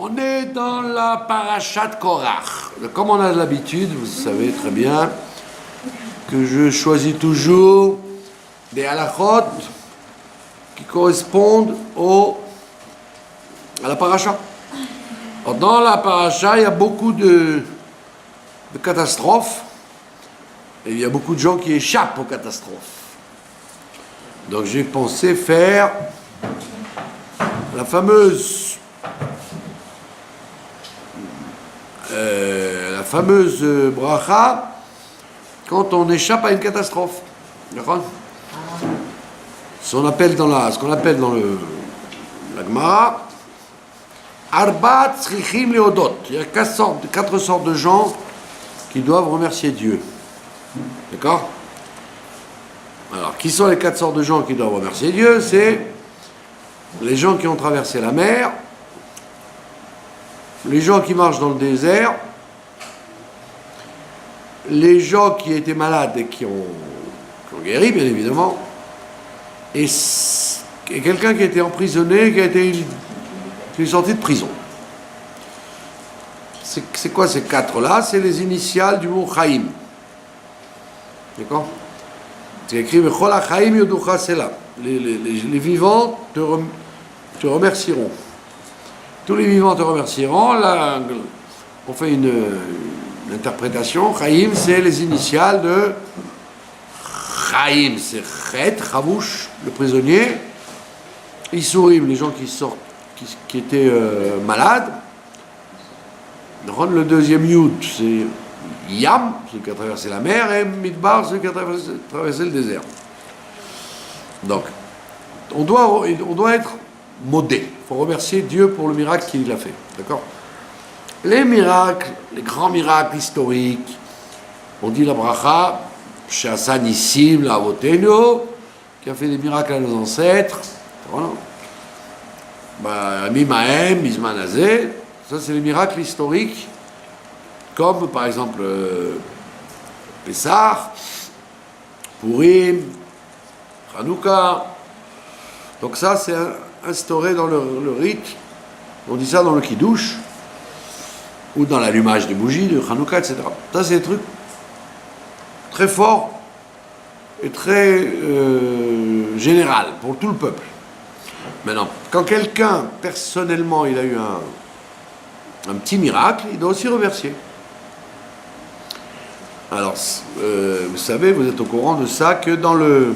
On est dans la paracha de Korach. Comme on a l'habitude, vous savez très bien que je choisis toujours des halachot qui correspondent à la paracha. Alors, dans la paracha, il y a beaucoup de catastrophes et il y a beaucoup de gens qui échappent aux catastrophes. Donc j'ai pensé faire la fameuse bracha quand on échappe à une catastrophe. D'accord ? Ce qu'on appelle dans la Gemara, Arba tzrichim leodot. Il y a quatre sortes de gens qui doivent remercier Dieu. D'accord ? Alors, qui sont les quatre sortes de gens qui doivent remercier Dieu ? C'est les gens qui ont traversé la mer, les gens qui marchent dans le désert, les gens qui étaient malades et qui ont guéri, bien évidemment, et quelqu'un qui a été emprisonné, qui est sorti de prison. C'est quoi ces quatre-là ? C'est les initiales du mot Chaim. D'accord ? C'est écrit Vechol HaChaim Yoducha Sela. Les vivants te remercieront. Tous les vivants te remercieront. Là, on fait une interprétation. Chaim, c'est les initiales de Chaim, c'est Chet, Chavouch, le prisonnier. Isurim, les gens qui étaient malades. Le deuxième Yud, c'est Yam, celui qui a traversé la mer, et Midbar, celui qui a traversé le désert. Donc, on doit être modé. Il faut remercier Dieu pour le miracle qu'il a fait. D'accord ? Les miracles, les grands miracles historiques, on dit la bracha, Shasa Nissim, la Avotenu, qui a fait des miracles à nos ancêtres. Voilà. Mimahem, Bismanazé, ça c'est les miracles historiques. Comme par exemple Pessah, Purim, Hanouka. Donc ça c'est instauré dans le rite, on dit ça dans le Kiddush, ou dans l'allumage des bougies de Hanouka, etc. Ça c'est des trucs très forts et très général pour tout le peuple. Maintenant, quand quelqu'un, personnellement, il a eu un petit miracle, il doit aussi remercier. Alors, vous savez, vous êtes au courant de ça, que dans le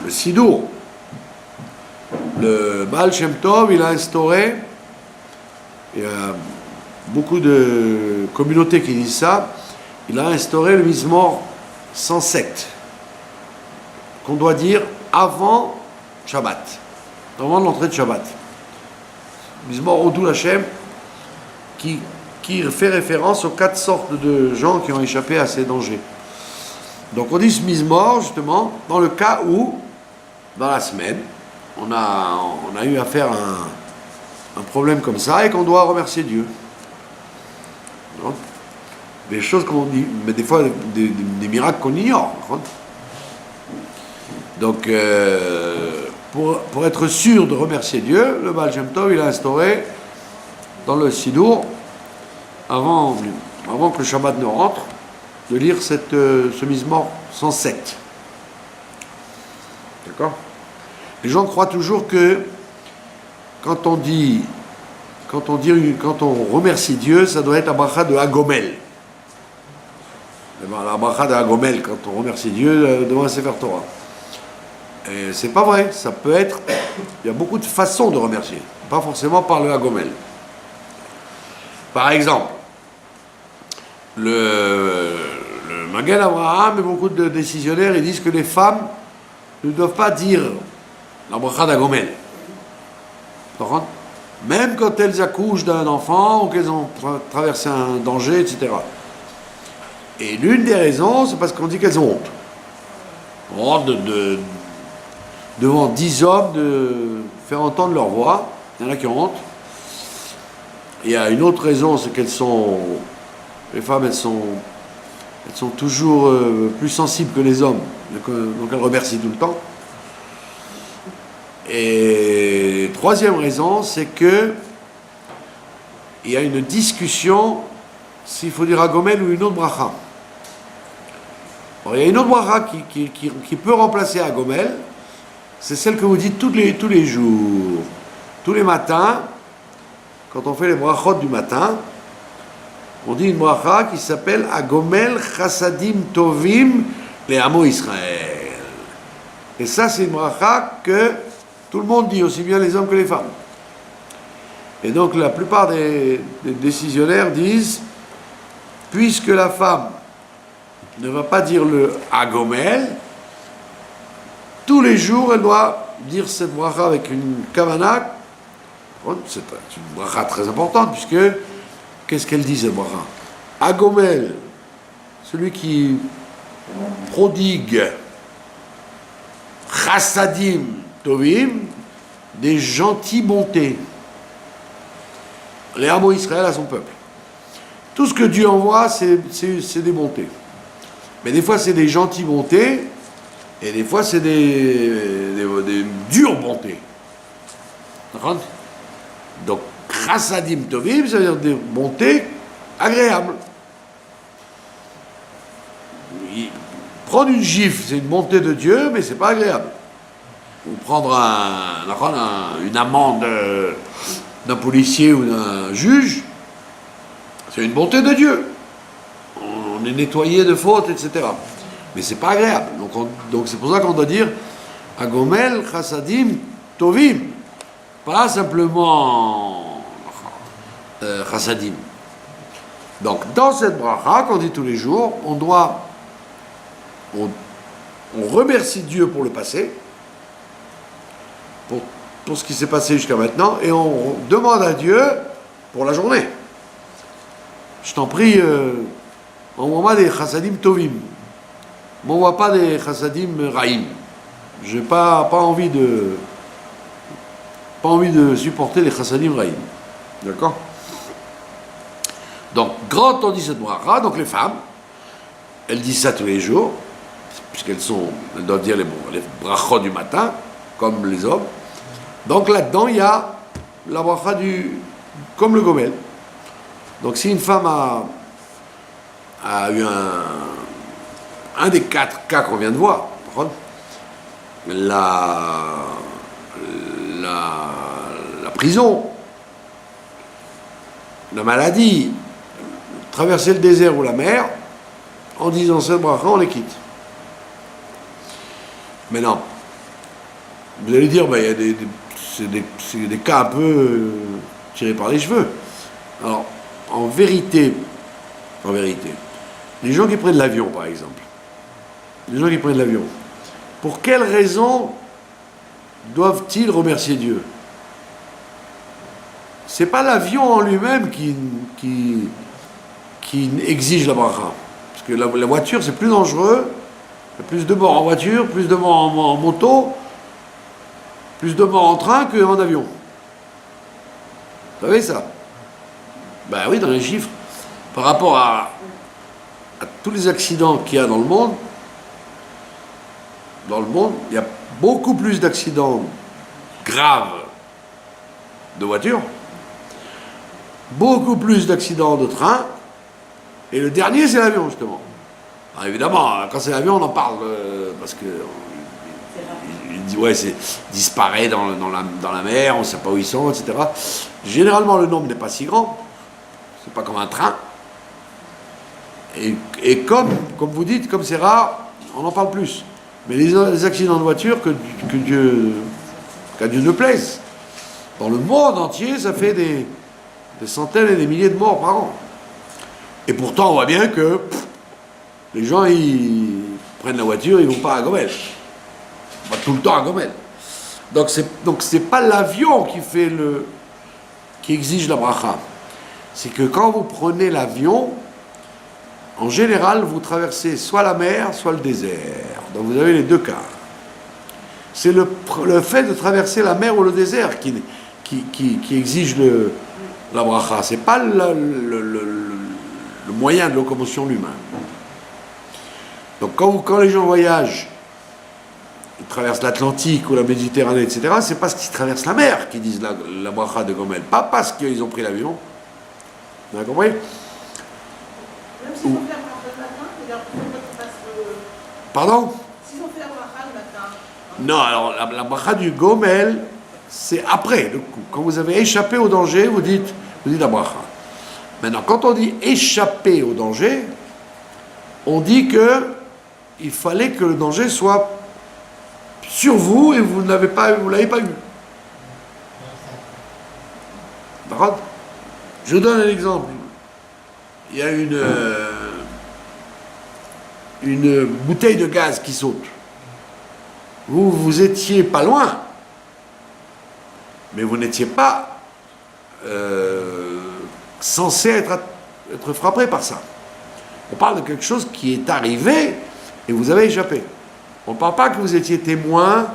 Sidour, le Baal Shem Tov, il a instauré, il y a beaucoup de communautés qui disent ça, il a instauré le Mizmor 107, qu'on doit dire avant Shabbat, avant l'entrée de Shabbat. Mizmor Odul Hashem, qui fait référence aux quatre sortes de gens qui ont échappé à ces dangers. Donc on dit ce Mizmor, justement, dans le cas où, dans la semaine, on a eu affaire à un problème comme ça et qu'on doit remercier Dieu. Non ? Des choses qu'on dit, mais des fois des miracles qu'on ignore. Donc, pour être sûr de remercier Dieu, le Baal Shem Tov, il a instauré dans le Sidour, avant que le Shabbat ne rentre, de lire ce Mizmor 107. D'accord ? Les gens croient toujours que quand on remercie Dieu, ça doit être la bracha de Hagomel. La bracha de Hagomel, quand on remercie Dieu devant un Sefer Torah. Et c'est pas vrai, ça peut être. Il y a beaucoup de façons de remercier, pas forcément par le Hagomel. Par exemple, le Magen Avraham et beaucoup de décisionnaires, ils disent que les femmes ne doivent pas dire la bracha d'Hagomel. Même quand elles accouchent d'un enfant ou qu'elles ont traversé un danger, etc. Et l'une des raisons, c'est parce qu'on dit qu'elles ont honte. Honte devant 10 hommes de faire entendre leur voix. Il y en a qui ont honte. Il y a une autre raison, c'est les femmes, elles sont toujours plus sensibles que les hommes, donc elles remercient tout le temps. Et troisième raison, c'est que il y a une discussion s'il faut dire Agomel ou une autre bracha. Alors, il y a une autre bracha qui peut remplacer Agomel, c'est celle que vous dites tous les jours. Tous les matins, quand on fait les brachot du matin, on dit une bracha qui s'appelle Agomel Chassadim Tovim les Amo Israël. Et ça, c'est une bracha que tout le monde dit, aussi bien les hommes que les femmes. Et donc, la plupart des décisionnaires disent, puisque la femme ne va pas dire le Agomel, tous les jours, elle doit dire cette bracha avec une kavana. C'est une bracha très importante, puisque, qu'est-ce qu'elle dit cette bracha? Agomel, celui qui prodigue Chassadim Tovim, des gentilles bontés. Les Amo Israël à son peuple. Tout ce que Dieu envoie, c'est des bontés. Mais des fois, c'est des gentilles bontés, et des fois, c'est des dures bontés. D'accord? Donc, Chassadim Tovim, ça veut dire des bontés agréables. Prendre une gifle, c'est une bonté de Dieu, mais c'est pas agréable. Ou prendre une amende d'un policier ou d'un juge, c'est une bonté de Dieu. On est nettoyé de fautes, etc. Mais c'est pas agréable. Donc c'est pour ça qu'on doit dire Agomel Chassadim Tovim. Pas simplement Chassadim. Donc dans cette bracha qu'on dit tous les jours, on remercie Dieu pour le passé, pour ce qui s'est passé jusqu'à maintenant, et on demande à Dieu pour la journée. Je t'en prie, envoie-moi des chassadim tovim. M'envoie pas des chassadim raïm. J'ai pas envie de supporter les chassadim raïm. D'accord? Donc, quand on dit cette bracha, donc les femmes, elles disent ça tous les jours, puisqu'elles doivent dire les brachot du matin, comme les hommes. Donc là-dedans, il y a la bracha comme le gomel. Donc si une femme a eu un des 4 cas qu'on vient de voir, la prison, la maladie, traverser le désert ou la mer, en disant cette bracha, on les quitte. Maintenant, vous allez dire, il y a c'est des cas un peu tirés par les cheveux. Alors, en vérité, les gens qui prennent l'avion, par exemple, pour quelle raison doivent-ils remercier Dieu? C'est pas l'avion en lui-même qui exige la bracha. Parce que la voiture, c'est plus dangereux. Il y a plus de morts en voiture, plus de morts en moto, plus de morts en train qu'en avion. Vous savez ça? Ben oui, dans les chiffres. Par rapport à tous les accidents qu'il y a dans le monde, il y a beaucoup plus d'accidents graves de voitures, beaucoup plus d'accidents de train, et le dernier, c'est l'avion, justement. Alors évidemment, quand c'est l'avion, on en parle, parce que il dit, ouais, c'est disparaît dans la mer, on ne sait pas où ils sont, etc. Généralement, le nombre n'est pas si grand, c'est pas comme un train. Et comme vous dites, comme c'est rare, on en parle plus. Mais les accidents de voiture, qu'à Dieu ne plaise. Dans le monde entier, ça fait des centaines et des milliers de morts par an. Et pourtant, on voit bien que les gens, ils prennent la voiture, ils ne vont pas à Gomel. Pas tout le temps à Gomel. Donc c'est pas l'avion qui exige la bracha. C'est que quand vous prenez l'avion, en général, vous traversez soit la mer, soit le désert. Donc vous avez les deux cas. C'est le fait de traverser la mer ou le désert qui exige la bracha. C'est pas le moyen de locomotion lui-même. Donc quand les gens voyagent, traversent l'Atlantique ou la Méditerranée, etc., c'est parce qu'ils traversent la mer qu'ils disent la bracha de Gomel, pas parce qu'ils ont pris l'avion. Vous avez compris? Même s'ils ont fait la bracha le matin, c'est-à-dire qu'ils passent Pardon? s'ils ont fait la bracha le matin. Non, alors la bracha du Gomel, c'est après le coup. Quand vous avez échappé au danger, vous dites la bracha. Maintenant, quand on dit échapper au danger, on dit que il fallait que le danger soit sur vous et vous l'avez pas eu. D'accord? Je donne un exemple. Il y a une bouteille de gaz qui saute. Vous étiez pas loin, mais vous n'étiez pas censé être frappé par ça. On parle de quelque chose qui est arrivé et vous avez échappé. On ne parle pas que vous étiez témoin,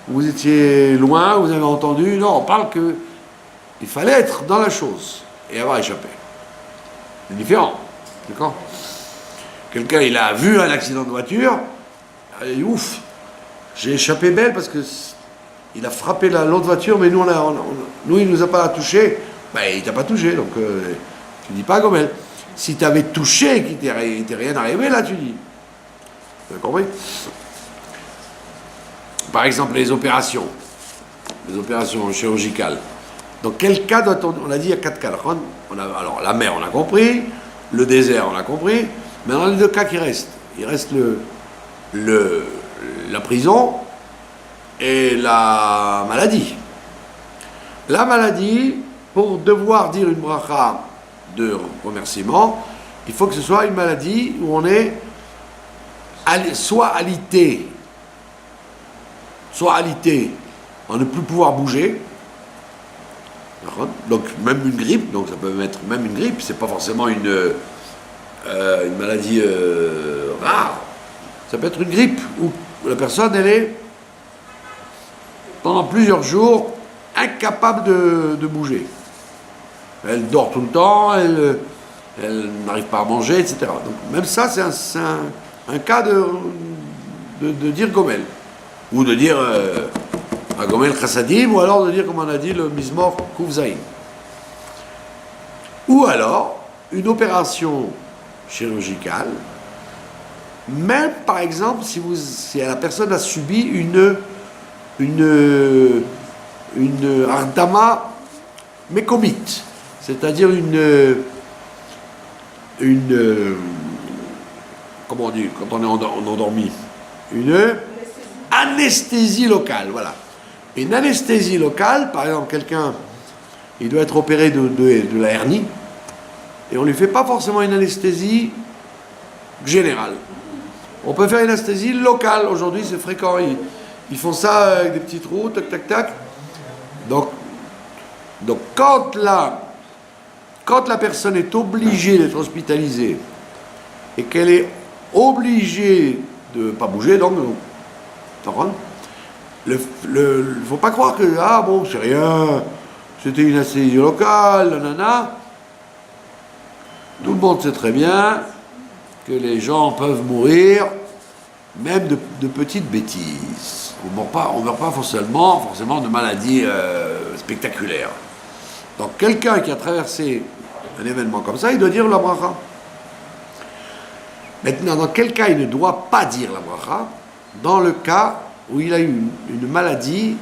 vous étiez loin, vous avez entendu. Non, on parle qu'il fallait être dans la chose et avoir échappé. C'est différent. D'accord? Quelqu'un, il a vu un accident de voiture, il dit ouf, j'ai échappé belle parce que il a frappé l'autre voiture, mais nous, il ne nous a pas touché. Ben, il ne t'a pas touché, donc tu ne dis pas Gomel. Si tu avais touché et qu'il ne t'est rien arrivé, là tu dis. Vous avez compris? Par exemple, les opérations chirurgicales. Dans quel cas doit-on... On a dit il y a 4 cas. Alors, la mer, on a compris. Le désert, on a compris. Mais dans les 2 cas qui restent, il reste la prison et la maladie. La maladie, pour devoir dire une bracha de remerciement, il faut que ce soit une maladie où on est soit alité, en ne plus pouvoir bouger. Donc même une grippe, donc ça peut être même une grippe, c'est pas forcément une maladie rare. Ça peut être une grippe où la personne elle est pendant plusieurs jours incapable de bouger. Elle dort tout le temps, elle n'arrive pas à manger, etc. Donc même ça, c'est un cas de dire Gomel. Ou de dire un Gomel Chassadim, ou alors de dire, comme on a dit, le Mizmor Kouvzaïm. Ou alors, une opération chirurgicale, même par exemple si la personne a subi une ardama mécomite, c'est-à-dire comment on dit quand on est endormi, une anesthésie locale, voilà. Une anesthésie locale, par exemple, quelqu'un, il doit être opéré de la hernie, et on ne lui fait pas forcément une anesthésie générale. On peut faire une anesthésie locale. Aujourd'hui, c'est fréquent. Ils font ça avec des petits trous, tac, tac, tac. Donc quand la personne est obligée d'être hospitalisée et qu'elle est obligée de ne pas bouger, donc il ne faut pas croire que, ah bon, c'est rien, c'était une anesthésie locale, nanana. Tout le monde sait très bien que les gens peuvent mourir, même de petites bêtises. On ne meurt pas forcément de maladies spectaculaires. Donc quelqu'un qui a traversé un événement comme ça, il doit dire la bracha. Maintenant, dans quel cas il ne doit pas dire la bracha? Dans le cas où il a eu une maladie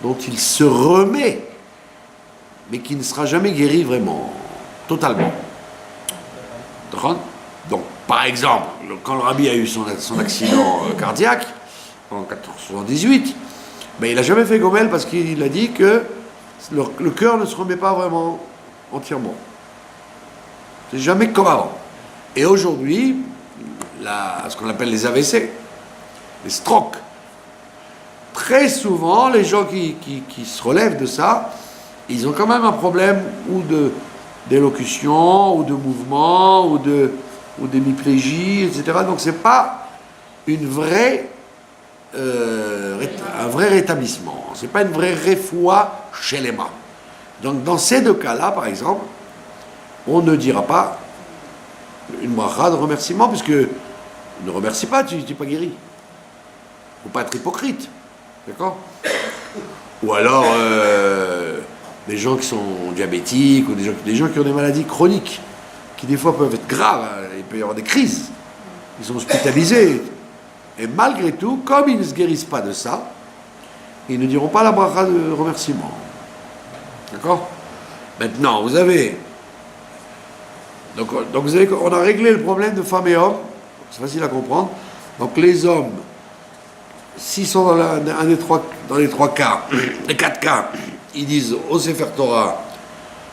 dont il se remet, mais qui ne sera jamais guéri vraiment, totalement. Donc, par exemple, quand le rabbi a eu son accident cardiaque, en 1478, ben, il n'a jamais fait Gomel parce qu'il a dit que le cœur ne se remet pas vraiment entièrement. C'est jamais comme avant. Et aujourd'hui, ce qu'on appelle les AVC, les strokes, très souvent, les gens qui se relèvent de ça, ils ont quand même un problème ou d'élocution, ou de mouvement, ou d'hémiplégie, etc. Donc c'est pas un vrai rétablissement. C'est pas une vraie réfoua chez les mains. Donc dans ces 2 cas-là, par exemple, on ne dira pas une bracha de remerciement, puisque ne remercie pas, tu n'es pas guéri. faut pas être hypocrite. D'accord? Ou alors, des gens qui sont diabétiques, ou des gens qui ont des maladies chroniques, qui des fois peuvent être graves, hein, il peut y avoir des crises. Ils sont hospitalisés. Et malgré tout, comme ils ne se guérissent pas de ça, ils ne diront pas la bracha de remerciement. D'accord? Maintenant, vous avez... Donc vous avez, on a réglé le problème de femmes et hommes. C'est facile à comprendre. Donc les hommes, s'ils sont dans les trois cas, les quatre cas, ils disent au Sefer Torah,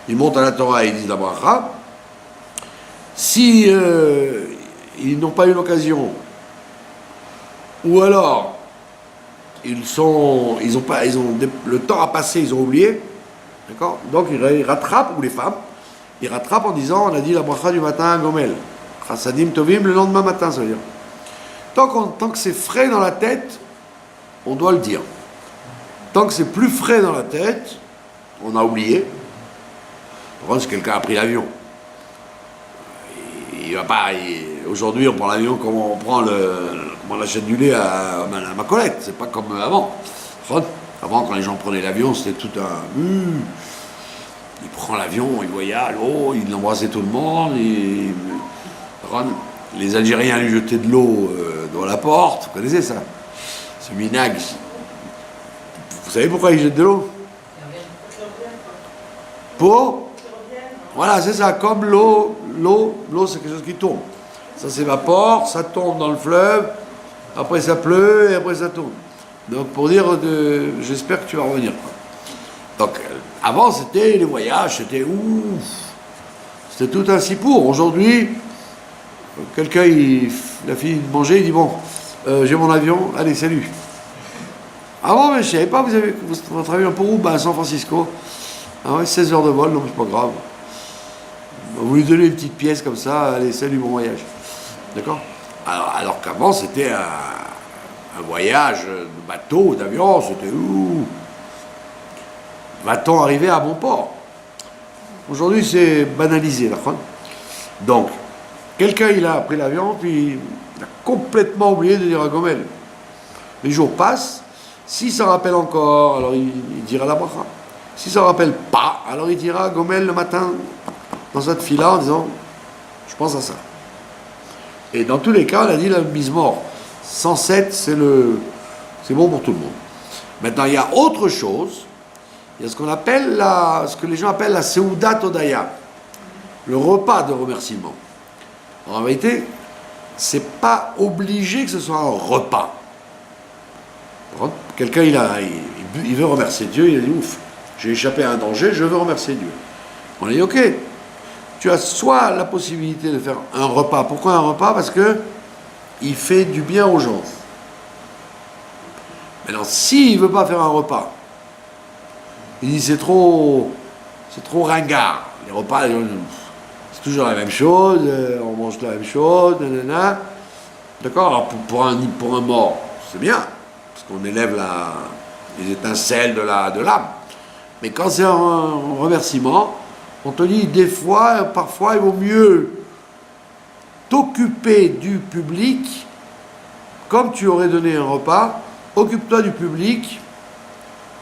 ils montent à la Torah et ils disent la bracha. Si ils n'ont pas eu l'occasion, ou alors le temps a passé, ils ont oublié, d'accord? Donc ils rattrapent, ou les femmes, ils rattrapent en disant, on a dit la bracha du matin à Gomel, Chassadim Tovim, le lendemain matin, ça veut dire. Tant que c'est frais dans la tête, on doit le dire. Tant que c'est plus frais dans la tête, on a oublié. Par contre, si quelqu'un a pris l'avion, il va pas. Aujourd'hui, on prend l'avion comme on prend on achète du lait à ma Colette. C'est pas comme avant. Avant, quand les gens prenaient l'avion, c'était tout un. Il prend l'avion, il voyage, il embrassait tout le monde. Les Algériens lui jetaient de l'eau dans la porte. Vous connaissez ça? Ce minag. Vous savez pourquoi ils jettent de l'eau? Pour? Voilà, c'est ça. Comme l'eau, c'est quelque chose qui tombe. Ça s'évapore, ça tombe dans le fleuve, après ça pleut et après ça tombe. Donc pour dire, j'espère que tu vas revenir. Donc avant c'était les voyages, c'était ouf. C'était tout un sipour. Aujourd'hui, quelqu'un, il a fini de manger, il dit bon, j'ai mon avion, allez, salut. Avant, mais je ne savais pas, vous avez votre avion pour où? À San Francisco. Ah ouais, 16 heures de vol, non, mais c'est pas grave. Vous lui donnez une petite pièce comme ça, allez, salut, bon voyage. D'accord? Alors qu'avant, c'était un voyage de bateau, d'avion, c'était où? Va-t-on arriver à bon port? Aujourd'hui, c'est banalisé, d'accord? Donc, quelqu'un, il a pris l'avion, puis il a complètement oublié de dire à Gomel. Les jours passent, si ça rappelle encore, alors il dira la bracha. Si ça ne rappelle pas, alors il dira Gomel le matin, dans cette fila, en disant, je pense à ça. Et dans tous les cas, on a dit la mise mort. 107, c'est bon pour tout le monde. Maintenant, il y a autre chose. Il y a ce qu'on appelle ce que les gens appellent la Seudat Odaya, le repas de remerciement. En vérité, c'est pas obligé que ce soit un repas. Quelqu'un, il veut remercier Dieu, il a dit ouf, j'ai échappé à un danger, je veux remercier Dieu. On a dit ok, tu as soit la possibilité de faire un repas. Pourquoi un repas? Parce que il fait du bien aux gens. Maintenant, s'il ne veut pas faire un repas, il dit c'est trop ringard. Les repas, c'est toujours la même chose, on mange la même chose, nanana. D'accord? Alors pour un mort, c'est bien, parce qu'on élève les étincelles de l'âme. Mais quand c'est un remerciement, on te dit des fois, parfois, il vaut mieux t'occuper du public, comme tu aurais donné un repas, occupe-toi du public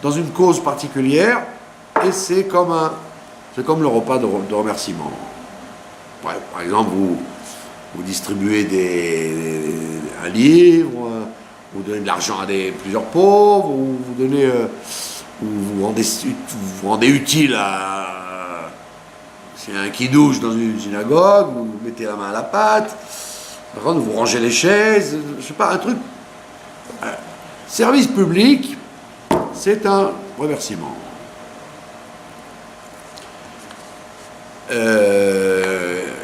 dans une cause particulière, et c'est comme le repas de remerciement. Ouais, par exemple, vous distribuez un livre, vous donnez de l'argent à plusieurs pauvres, ou vous rendez utile à... C'est un kidouche dans une synagogue, vous mettez la main à la pâte, vous rangez les chaises, je sais pas, un truc. Service public, c'est un remerciement.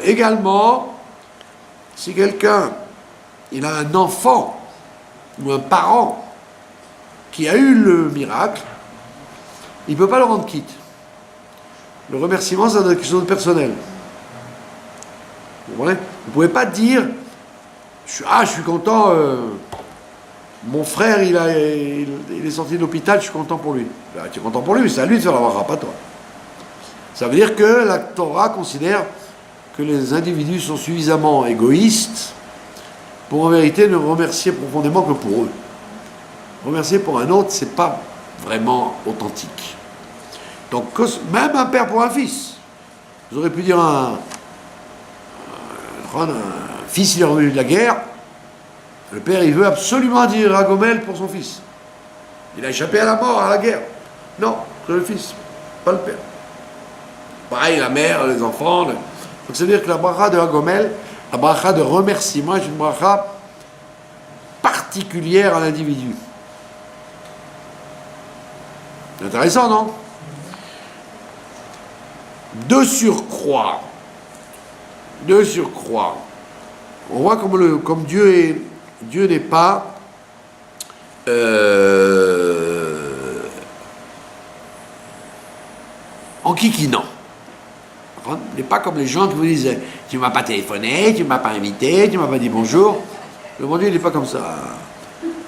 Également, si quelqu'un, il a un enfant ou un parent qui a eu le miracle, il ne peut pas le rendre quitte. Le remerciement, ça doit être quelque chose de personnel. Vous comprenez? Vous ne pouvez pas dire je suis content, mon frère il est sorti de l'hôpital, je suis content pour lui. Ben, tu es content pour lui, mais c'est à lui de faire la bracha, pas toi. Ça veut dire que la Torah considère que les individus sont suffisamment égoïstes pour en vérité ne remercier profondément que pour eux. Remercier pour un autre, c'est pas vraiment authentique. Donc, même un père pour un fils. Vous aurez pu dire un fils, il est revenu de la guerre. Le père, il veut absolument dire à Gomel pour son fils. Il a échappé à la mort, à la guerre. Non, c'est le fils, pas le père. Pareil, la mère, les enfants. Donc, c'est-à-dire que la bracha de Hagomel, la bracha de remerciement, est une bracha particulière à l'individu. C'est intéressant, non? De surcroît, on voit comme Dieu n'est pas enquiquinant. Il n'est pas comme les gens qui vous disent tu ne m'as pas téléphoné, tu ne m'as pas invité, tu ne m'as pas dit bonjour. Le bon Dieu, il n'est pas comme ça.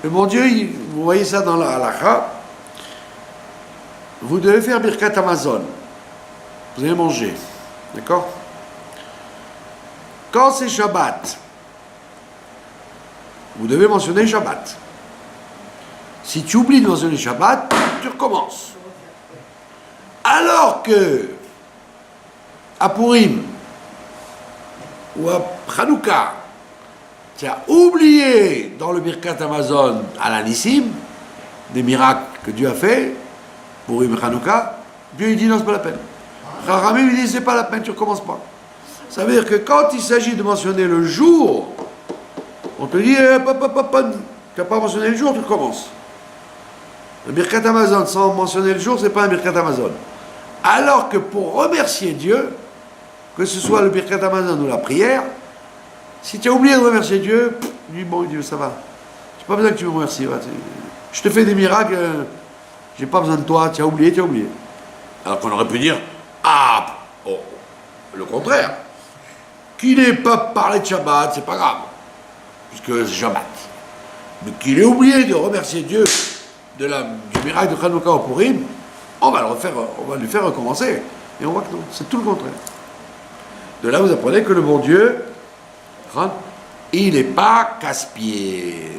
Le bon Dieu, vous voyez ça dans la halakha, vous devez faire Birkat Amazon. Vous allez manger. D'accord? Quand c'est Shabbat, vous devez mentionner Shabbat. Si tu oublies de mentionner Shabbat, tu recommences. Alors que à Purim ou à Hanouka, tu as oublié dans le Birkat Amazon à la Nissim, des miracles que Dieu a fait, Purim et Hanouka, Dieu il dit non, c'est pas la peine. Ramim il dit c'est pas la peine, tu recommences pas. Ça veut dire que quand il s'agit de mentionner le jour, on te dit tu n'as pas mentionné le jour, tu recommences. Le Birkat Amazon sans mentionner le jour, c'est pas un Birkat Amazon. Alors que pour remercier Dieu, que ce soit le Birkat Amazon ou la prière, si tu as oublié de remercier Dieu, dis bon Dieu, ça va. J'ai pas besoin que tu me remercies. Je te fais des miracles, j'ai pas besoin de toi, tu as oublié. Alors qu'on aurait pu dire, le contraire. Qu'il n'ait pas parlé de Shabbat, c'est pas grave, puisque c'est Shabbat. Mais qu'il ait oublié de remercier Dieu du miracle de Hanouka au Purim, on va lui faire recommencer. Et on voit que non, c'est tout le contraire. De là, vous apprenez que le bon Dieu, il n'est pas casse-pied.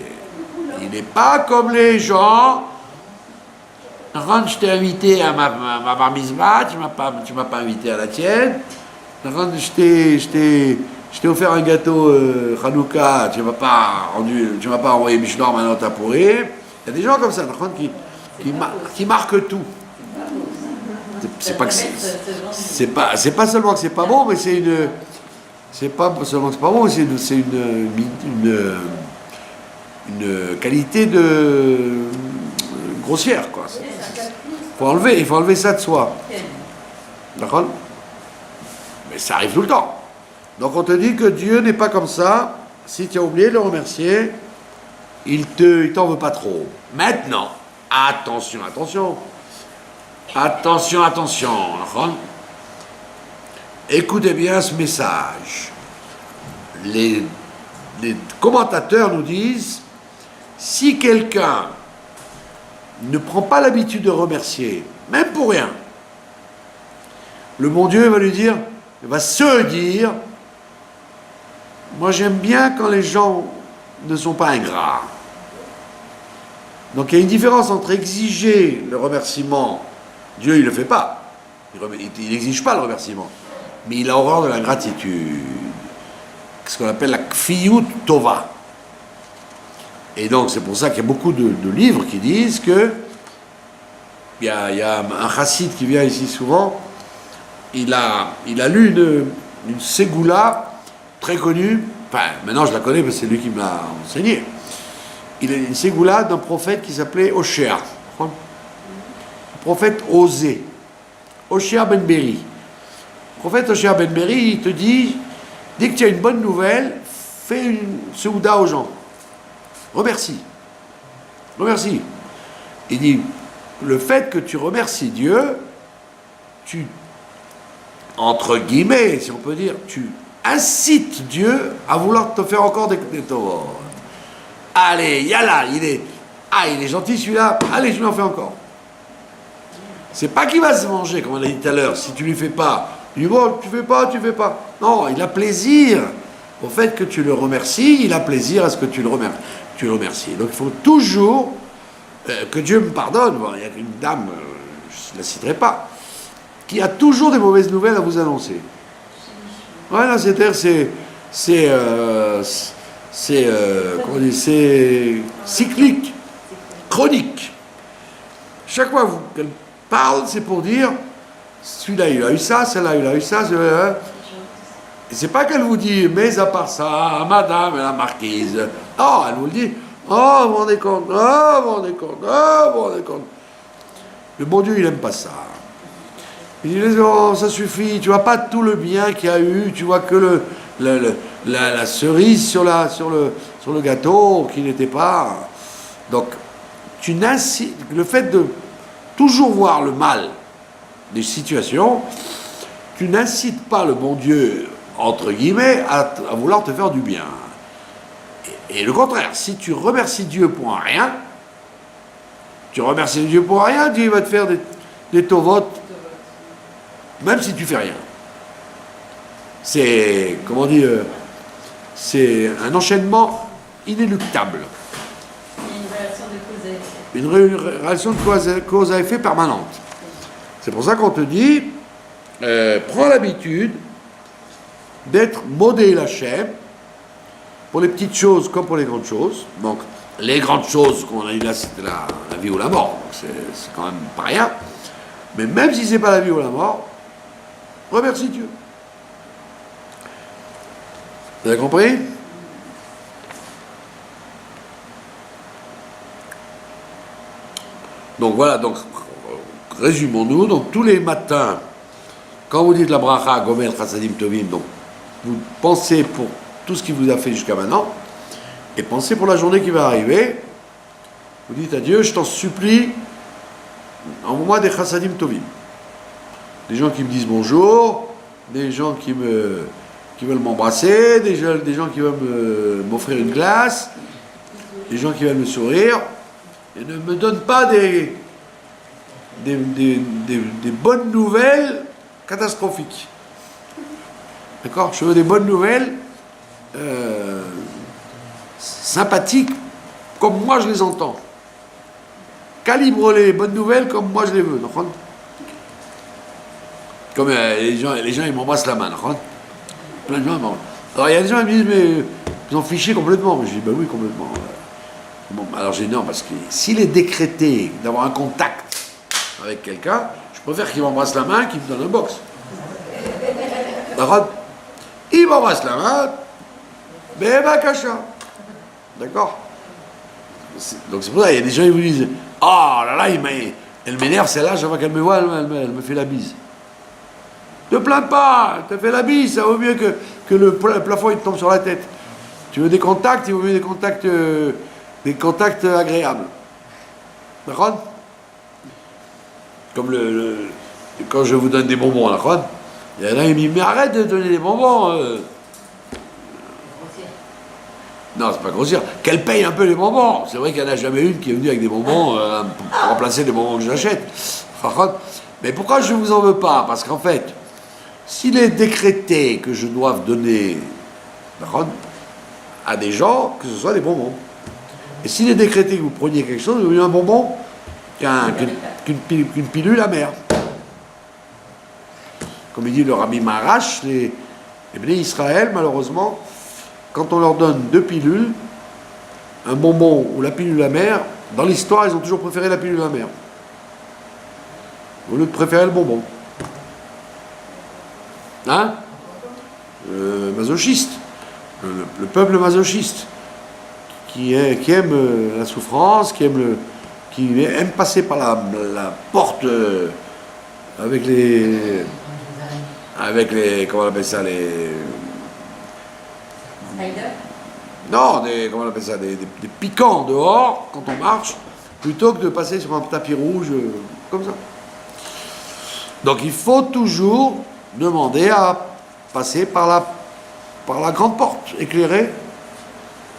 Il n'est pas comme les gens. Je t'ai invité à ma bar mitzvah, tu m'as pas invité à la tienne. Je t'ai offert un gâteau Hanouka, tu m'as pas envoyé Mishnor, maintenant t'as pourri. Il y a des gens comme ça, qui marquent tout. C'est pas seulement que c'est pas bon, mais c'est pas seulement que c'est pas bon, c'est une qualité de grossière, quoi. Il faut enlever ça de soi. D'accord? Mais ça arrive tout le temps. Donc on te dit que Dieu n'est pas comme ça. Si tu as oublié de le remercier, il t'en veut pas trop. Maintenant, attention. Écoutez bien ce message. Les commentateurs nous disent, si quelqu'un ne prend pas l'habitude de remercier, même pour rien, le bon Dieu va se dire, moi j'aime bien quand les gens ne sont pas ingrats. Donc il y a une différence entre exiger le remerciement, Dieu il ne le fait pas, il n'exige pas le remerciement, mais il a horreur de l'ingratitude, ce qu'on appelle la kfiyut tova. Et donc c'est pour ça qu'il y a beaucoup de livres qui disent que il y a un chassid qui vient ici souvent, il a lu une ségoula très connue, enfin maintenant je la connais parce que c'est lui qui m'a enseigné. Il a une ségoula d'un prophète qui s'appelait Oshéa, le prophète Osée, Oshéa ben Beri. Le prophète Oshéa ben Beri, il te dit, dès que tu as une bonne nouvelle, fais une séouda aux gens. Remercie. Il dit, le fait que tu remercies Dieu, tu, entre guillemets, si on peut dire, tu incites Dieu à vouloir te faire encore des tort. Allez, yalla, il est gentil celui-là, allez, je lui en fais encore. C'est pas qu'il va se venger, comme on a dit tout à l'heure, si tu lui fais pas. Il dit, bon, tu fais pas. Non, il a plaisir au fait que tu le remercies, il a plaisir à ce que tu le remercies. Donc il faut toujours que Dieu me pardonne, bon, il y a une dame, je ne la citerai pas, qui a toujours des mauvaises nouvelles à vous annoncer. Voilà, c'est-à-dire, comment on dit, c'est cyclique, chronique. Chaque fois qu'elle parle, c'est pour dire, celui-là il a eu ça, celle-là il a eu ça, celui-là. Et c'est pas qu'elle vous dit, mais à part ça, madame la marquise. Non, elle vous le dit, oh, vous vous rendez compte, oh, vous vous rendez compte, oh, vous vous rendez compte. Le bon Dieu, il n'aime pas ça. Il dit, oh, ça suffit, tu vois pas tout le bien qu'il y a eu, tu vois que la cerise sur le gâteau qui n'était pas. Donc, le fait de toujours voir le mal des situations, tu n'incites pas le bon Dieu, entre guillemets, à vouloir te faire du bien. Et le contraire, si tu remercies Dieu pour un rien, Dieu va te faire des tovotes, même si tu fais rien. C'est, comment on dit, c'est un enchaînement inéluctable. Une relation de cause à effet permanente. C'est pour ça qu'on te dit, prends l'habitude d'être modé Hachem pour les petites choses comme pour les grandes choses. Donc, les grandes choses qu'on a dit là, c'était la vie ou la mort. Donc c'est quand même pas rien. Mais même si c'est pas la vie ou la mort, remercie Dieu. Vous avez compris? Donc voilà, donc résumons-nous. Donc tous les matins, quand vous dites la bracha, Gomel, Chassadim, Tovim, donc vous pensez pour tout ce qui vous a fait jusqu'à maintenant, et pensez pour la journée qui va arriver. Vous dites à Dieu, je t'en supplie, envoie-moi des Chassadim Tovim. Des gens qui me disent bonjour, des gens qui veulent m'embrasser, des gens qui veulent m'offrir une glace, des gens qui veulent me sourire, et ne me donnent pas des bonnes nouvelles catastrophiques. D'accord? Je veux des bonnes nouvelles sympathiques comme moi je les entends. Calibre les bonnes nouvelles comme moi je les veux. Comme les gens ils m'embrassent la main. Plein de gens m'embrassent. Alors il y a des gens qui me disent mais ils ont fiché complètement. Mais je dis ben oui complètement. Bon, alors j'ai dit non parce que s'il est décrété d'avoir un contact avec quelqu'un, je préfère qu'il m'embrasse la main qu'il me donne un box. D'accord? Il m'embrasse la main, mais ma cacha. D'accord? Donc c'est pour ça, il y a des gens qui vous disent oh là là, elle m'énerve celle-là, chaque fois qu'elle me voit, elle me fait la bise. Ne te plains pas, elle te fait la bise, ça vaut mieux que le plafond il te tombe sur la tête. Tu veux des contacts, il vaut mieux des contacts agréables. D'accord? Comme quand je vous donne des bonbons, d'accord? Il y en a qui me disent mais arrête de donner des bonbons. Non, c'est pas grossier. Qu'elle paye un peu les bonbons. C'est vrai qu'il n'y en a jamais une qui est venue avec des bonbons pour remplacer les bonbons que j'achète. Mais pourquoi je ne vous en veux pas? Parce qu'en fait, s'il est décrété que je doive donner à des gens, que ce soit des bonbons. Et s'il est décrété que vous preniez quelque chose, vous voulez un bonbon qu'une pilule amère. Comme il dit le Rabbi Maharash, les Bnei Israël, malheureusement, quand on leur donne 2 pilules, un bonbon ou la pilule amère, dans l'histoire, ils ont toujours préféré la pilule amère, au lieu de préférer le bonbon. Hein? Masochiste. Le peuple masochiste, qui aime la souffrance, qui aime passer par la porte avec les comment on appelle ça, non, comment on appelle ça, des piquants dehors quand on marche, plutôt que de passer sur un tapis rouge comme ça. Donc il faut toujours demander à passer par la grande porte éclairée.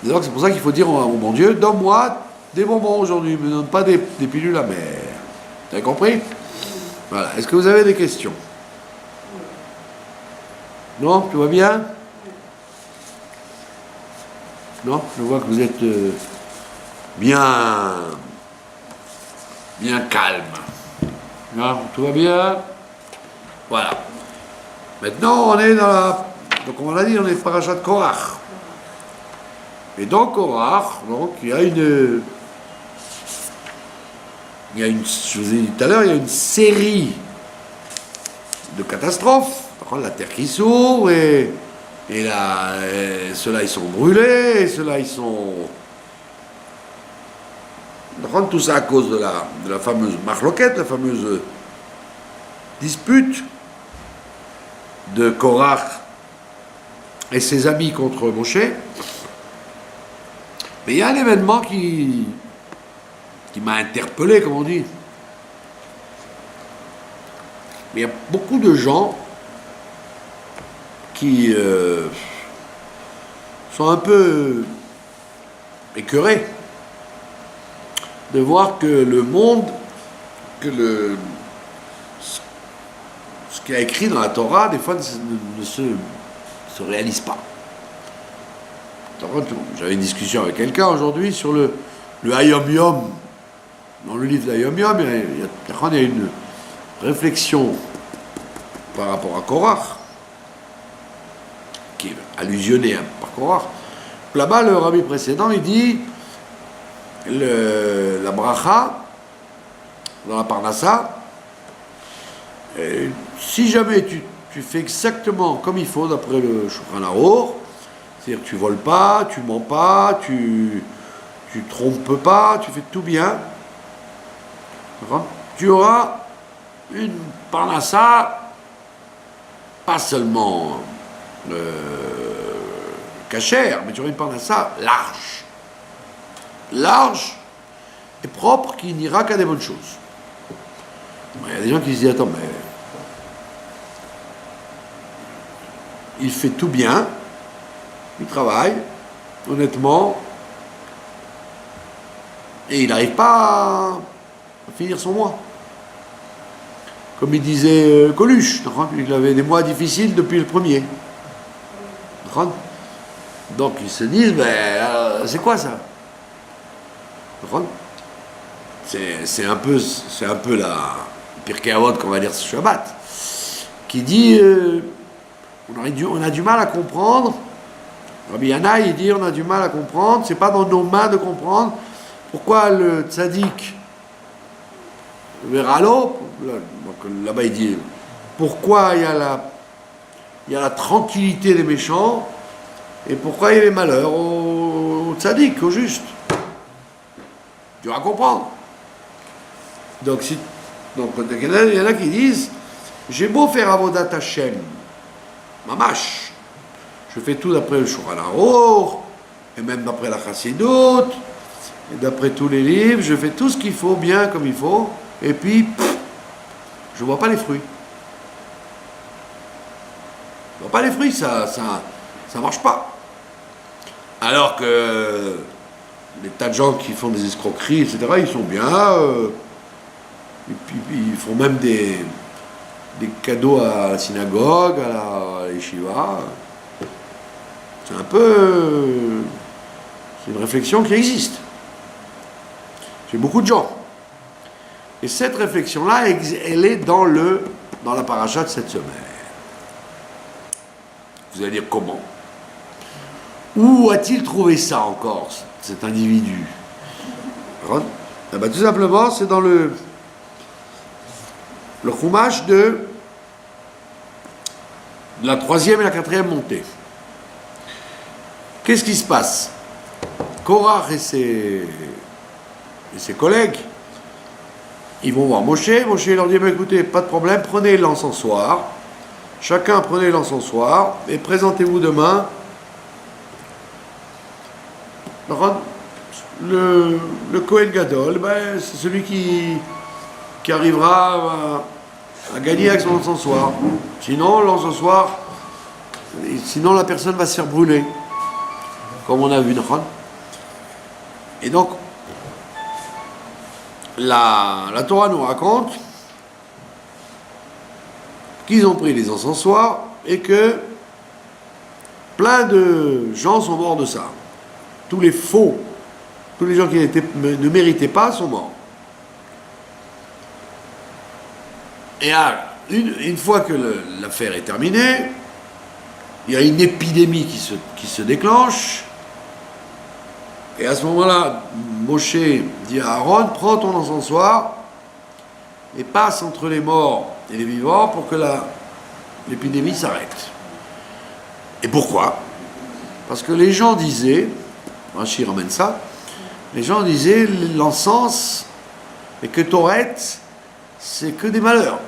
Donc c'est pour ça qu'il faut dire au bon Dieu, donne-moi des bonbons aujourd'hui, ne me donne pas des pilules amères. Vous avez compris? Voilà. Est-ce que vous avez des questions? Non? Tout va bien? Non? Je vois que vous êtes bien bien calme. Là, tout va bien. Voilà. Maintenant, on est dans la... Donc, on l'a dit, on est parachat Korach. Et dans Korach, donc, il y a une... Je vous ai dit tout à l'heure, il y a une série de catastrophes. La terre qui s'ouvre, et là, ceux-là, ils sont brûlés, et ceux-là, ils sont... Tout ça à cause de la fameuse marloquette, la fameuse dispute de Korach et ses amis contre Moshe. Mais il y a un événement qui m'a interpellé, comme on dit. Il y a beaucoup de gens qui sont un peu écœurés de voir que le monde, ce qui est écrit dans la Torah, des fois ne se réalise pas. J'avais une discussion avec quelqu'un aujourd'hui sur le Hayom Yom. Dans le livre d'Hayom Yom, il y a une réflexion par rapport à Korach, qui est allusionné par Korach. Là-bas, le rabbi précédent, il dit la bracha dans la parnassa, si jamais tu fais exactement comme il faut d'après le Shulchan Aruch, c'est-à-dire que tu voles pas, tu mens pas, tu trompes pas, tu fais tout bien, tu auras une parnassa pas seulement cachère, mais tu auras une parnassa large et propre, qui n'ira qu'à des bonnes choses. Il y a des gens qui se disent, attends, mais il fait tout bien, il travaille honnêtement, et il n'arrive pas à finir son mois. Comme il disait Coluche, il avait des mois difficiles depuis le premier. Donc ils se disent, c'est quoi ça? C'est un peu la Pirkei Avot qu'on va dire ce Shabbat, qui dit on a du mal à comprendre. Rabbi Yana, il dit on a du mal à comprendre, c'est pas dans nos mains de comprendre pourquoi le tzaddik Veralo, donc là-bas il dit pourquoi il y a la tranquillité des méchants et pourquoi il y a les malheurs au tzaddik, au juste. Tu vas comprendre. Donc il y en a qui disent j'ai beau faire Avodat Hashem, mamash, je fais tout d'après le Shulchan Aruch, et même d'après la Chassidut, et d'après tous les livres, je fais tout ce qu'il faut, bien comme il faut, et puis, je vois pas les fruits. Je vois pas les fruits, ça marche pas. Alors que les tas de gens qui font des escroqueries, etc., ils sont bien, et puis ils font même des cadeaux à la synagogue, à la yeshiva. C'est une réflexion qui existe chez beaucoup de gens. Et cette réflexion-là, elle est dans la paracha de cette semaine. Vous allez dire comment? Où a-t-il trouvé ça encore, cet individu? Tout simplement, c'est dans le chumash de la 3e et la 4e montée. Qu'est-ce qui se passe? Korach et ses collègues, ils vont voir Moshe. Moshe leur dit, écoutez, pas de problème, prenez l'encensoir. Chacun prenez l'encensoir et présentez-vous demain. Le Kohen Gadol, c'est celui qui arrivera à gagner avec son encensoir. Sinon, la personne va se faire brûler. Comme on a vu, et donc la Torah nous raconte qu'ils ont pris les encensoirs et que plein de gens sont morts de ça. Tous les gens qui ne méritaient pas sont morts. Et une fois que l'affaire est terminée, il y a une épidémie qui se déclenche. Et à ce moment-là, Moshe dit à Aaron, prends ton encensoir et passe entre les morts et les vivants pour que l'épidémie s'arrête. Et pourquoi? Parce que les gens disaient, Rashi ramène ça, les gens disaient l'encens et que Toret, c'est que des malheurs.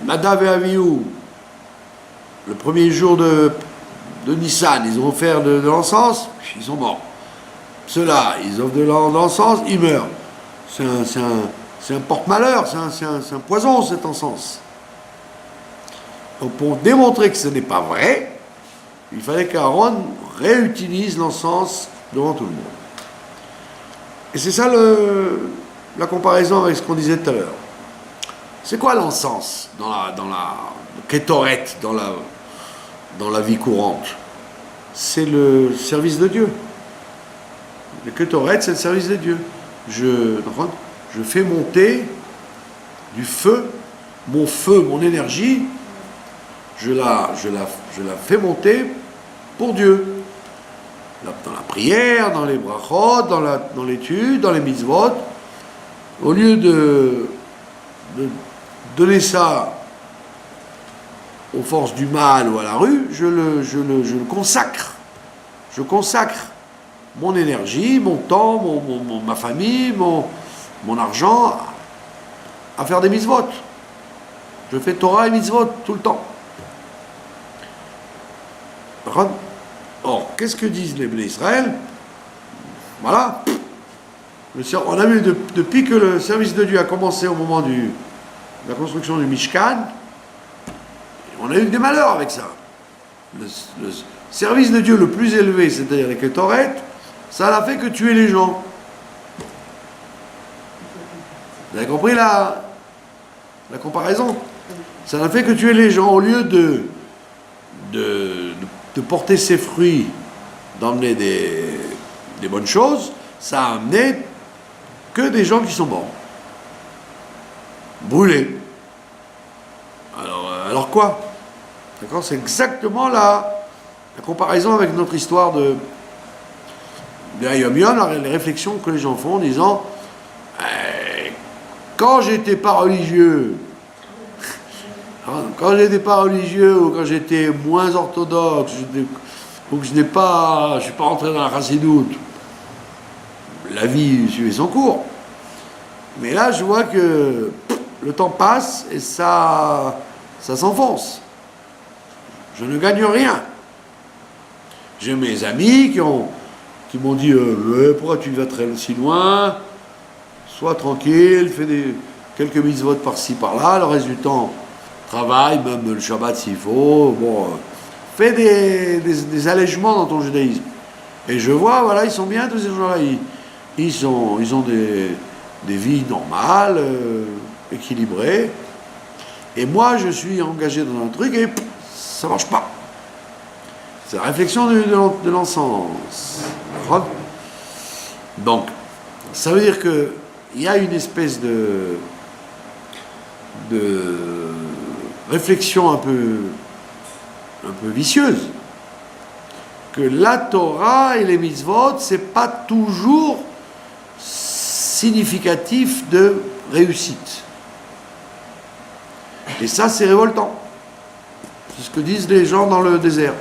Nadav et Avihu, le premier jour de Nissan, ils ont offert de l'encens, ils sont morts. Ceux-là, ils offrent de l'encens, ils meurent. C'est un porte-malheur, c'est un poison cet encens. Donc pour démontrer que ce n'est pas vrai, il fallait qu'Aaron réutilise l'encens devant tout le monde. Et c'est ça la comparaison avec ce qu'on disait tout à l'heure. C'est quoi l'encens dans la kétoret, dans la vie courante? C'est le service de Dieu. Le kétoret, c'est le service de Dieu. Je fais monter du feu, mon énergie, je la fais monter pour Dieu. Dans la prière, dans les brachot, dans l'étude, dans les mitzvot, au lieu de donner ça aux forces du mal ou à la rue, je le consacre. Je consacre mon énergie, mon temps, ma famille, mon argent à faire des mitzvot. Je fais Torah et mitzvot tout le temps. Or, qu'est-ce que disent les Bnei Israël? Voilà. On a vu depuis que le service de Dieu a commencé au moment de la construction du Mishkan, on a eu des malheurs avec ça. Le service de Dieu le plus élevé, c'est-à-dire les Ketoret, ça n'a fait que tuer les gens. Vous avez compris la comparaison? Ça n'a fait que tuer les gens. Au lieu de porter ses fruits, d'emmener des bonnes choses, ça a amené que des gens qui sont morts. Brûlés. Alors quoi? D'accord? C'est exactement la comparaison avec notre histoire de Yom Yom, les réflexions que les gens font en disant quand j'étais pas religieux, ou quand j'étais moins orthodoxe, ou que je suis pas rentré dans la chassidoute, la vie suivait son cours. Mais là, je vois que le temps passe et ça s'enfonce. Je ne gagne rien. J'ai mes amis qui m'ont dit pourquoi tu vas très si loin? Sois tranquille, fais quelques mitzvot par-ci par-là, le reste du temps travaille, même le Shabbat s'il faut. Bon, fais des allègements dans ton judaïsme. Et je vois, voilà, ils sont bien tous ces gens-là. Ils ont des vies normales, équilibrées. Et moi, je suis engagé dans un truc et ça marche pas. C'est la réflexion de l'encens. Donc, ça veut dire qu'il y a une espèce de réflexion un peu vicieuse, que la Torah et les mitzvot, c'est pas toujours significatif de réussite. Et ça, c'est révoltant. C'est ce que disent les gens dans le désert.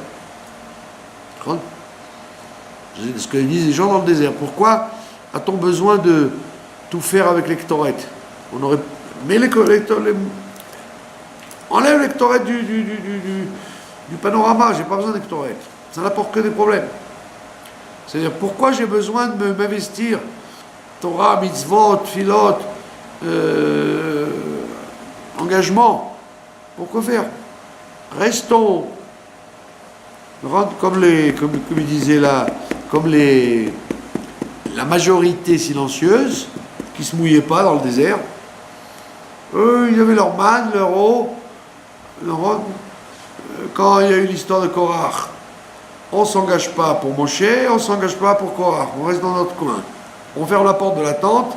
C'est ce que disent les gens dans le désert. Pourquoi a-t-on besoin de tout faire avec les Ktoret? Mais enlève les Ktoret du panorama, j'ai pas besoin des Ktoret. Ça n'apporte que des problèmes. C'est-à-dire, pourquoi j'ai besoin de m'investir Torah, mitzvot, filot, engagement? Pourquoi faire? Restons, comme il disait là, comme la majorité silencieuse qui ne se mouillait pas dans le désert. Eux, ils avaient leur manne, leur eau. Quand il y a eu l'histoire de Korach, on ne s'engage pas pour Moshe, on ne s'engage pas pour Korach, on reste dans notre coin. On ferme la porte de la tente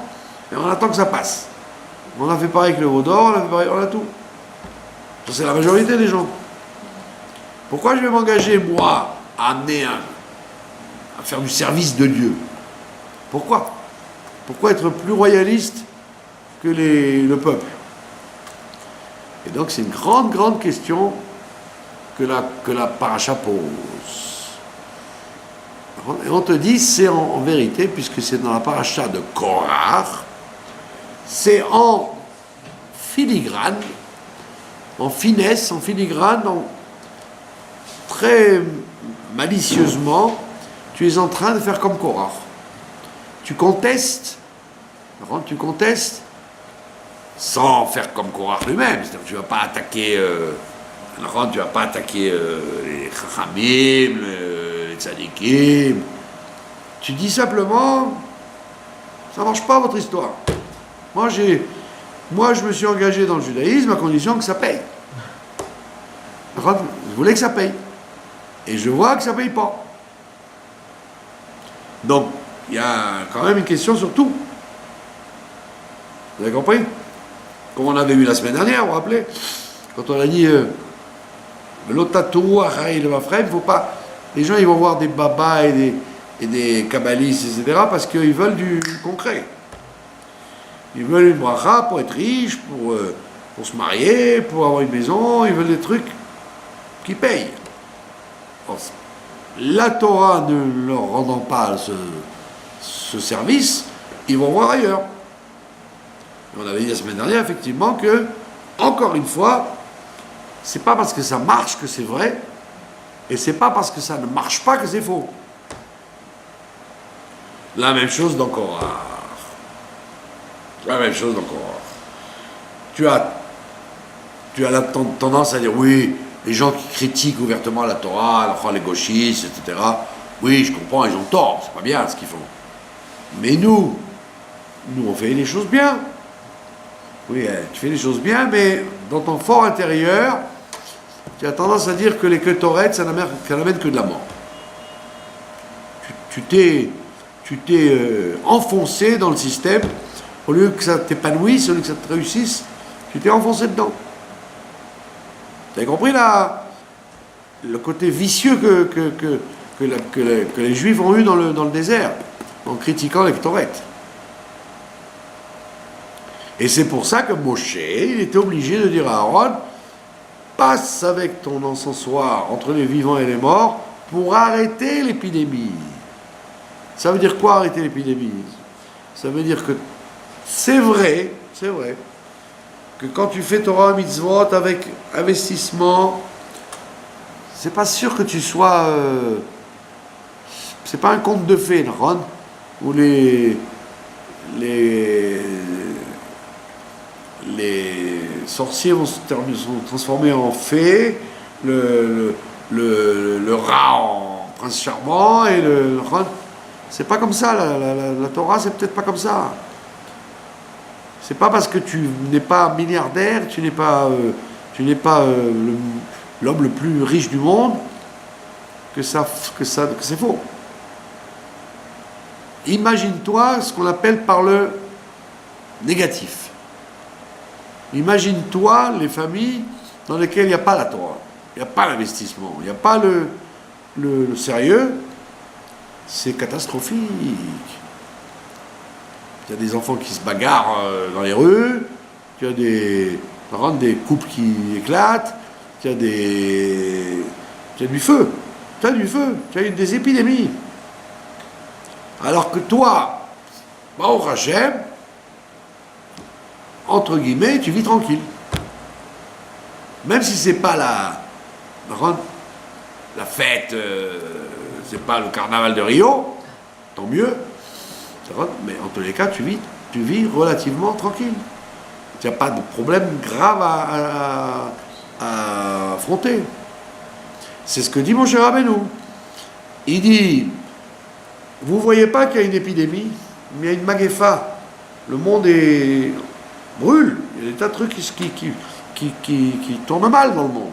Et on attend que ça passe. On a fait pareil avec le veau d'or, on a fait pareil, on a tout. Ça, c'est la majorité des gens. Pourquoi je vais m'engager, moi, à faire du service de Dieu? Pourquoi? Pourquoi être plus royaliste que le peuple? Et donc c'est une grande, grande question que la paracha pose. Et on te dit, c'est en vérité, puisque c'est dans la paracha de Korach, c'est en filigrane, en finesse, en filigrane, très malicieusement, tu es en train de faire comme Korach. Tu contestes, sans faire comme Korach lui-même. C'est-à-dire que tu ne vas pas attaquer, les Chachamim, les Tzadikim. Tu dis simplement, ça ne marche pas votre histoire. Moi, je me suis engagé dans le judaïsme à condition que ça paye. Je voulais que ça paye. Et je vois que ça ne paye pas. Donc, il y a quand même une question sur tout. Vous avez compris? Comme on avait vu la semaine dernière, vous vous rappelez? Quand on a dit l'otatou, il faut pas. Les gens, ils vont voir des babas et des kabbalistes, etc., parce qu'ils veulent du concret. Ils veulent une bracha pour être riches, pour se marier, pour avoir une maison, ils veulent des trucs qui payent. Alors, la Torah ne leur rendant pas ce service, ils vont voir ailleurs. Et on avait dit la semaine dernière, effectivement, que, encore une fois, c'est pas parce que ça marche que c'est vrai, et c'est pas parce que ça ne marche pas que c'est faux. La même chose dans Korach. La même chose dans Korach. Tu as la tendance à dire, oui, les gens qui critiquent ouvertement la Torah, les gauchistes, etc., oui, je comprends, ils ont tort, c'est pas bien ce qu'ils font. Mais nous, on fait les choses bien. Oui, tu fais les choses bien, mais dans ton fort intérieur, tu as tendance à dire que les Ketoret, ça n'amène que de la mort. Tu t'es enfoncé dans le système, au lieu que ça t'épanouisse, au lieu que ça te réussisse, tu t'es enfoncé dedans. Tu as compris là le côté vicieux que les Juifs ont eu dans le désert, en critiquant les Ketoret. Et c'est pour ça que Moshe, il était obligé de dire à Aaron, passe avec ton encensoir entre les vivants et les morts pour arrêter l'épidémie. Ça veut dire quoi arrêter l'épidémie? Ça veut dire que c'est vrai, que quand tu fais Torah mitzvot avec investissement, c'est pas sûr que tu sois... c'est pas un conte de fées, Ron, où les sorciers vont se transformer en fées, le rat en prince charmant et le rat. C'est pas comme ça, la Torah, c'est peut-être pas comme ça. C'est pas parce que tu n'es pas milliardaire, tu n'es pas l'homme le plus riche du monde que c'est faux. Imagine-toi ce qu'on appelle par le négatif. Imagine-toi les familles dans lesquelles il n'y a pas la Torah, il n'y a pas l'investissement, il n'y a pas le sérieux. C'est catastrophique. Il y a des enfants qui se bagarrent dans les rues, il y a des couples qui éclatent, il y a du feu, tu as des épidémies. Alors que toi, au Hachem, entre guillemets, tu vis tranquille. Même si c'est pas la fête, c'est pas le carnaval de Rio, tant mieux. Mais en tous les cas, tu vis relativement tranquille. Tu n'as pas de problème grave à affronter. C'est ce que dit mon cher Rabbeinu. Il dit, vous ne voyez pas qu'il y a une épidémie, mais il y a une maguefa. Le monde brûle. Il y a des tas de trucs qui tournent mal dans le monde.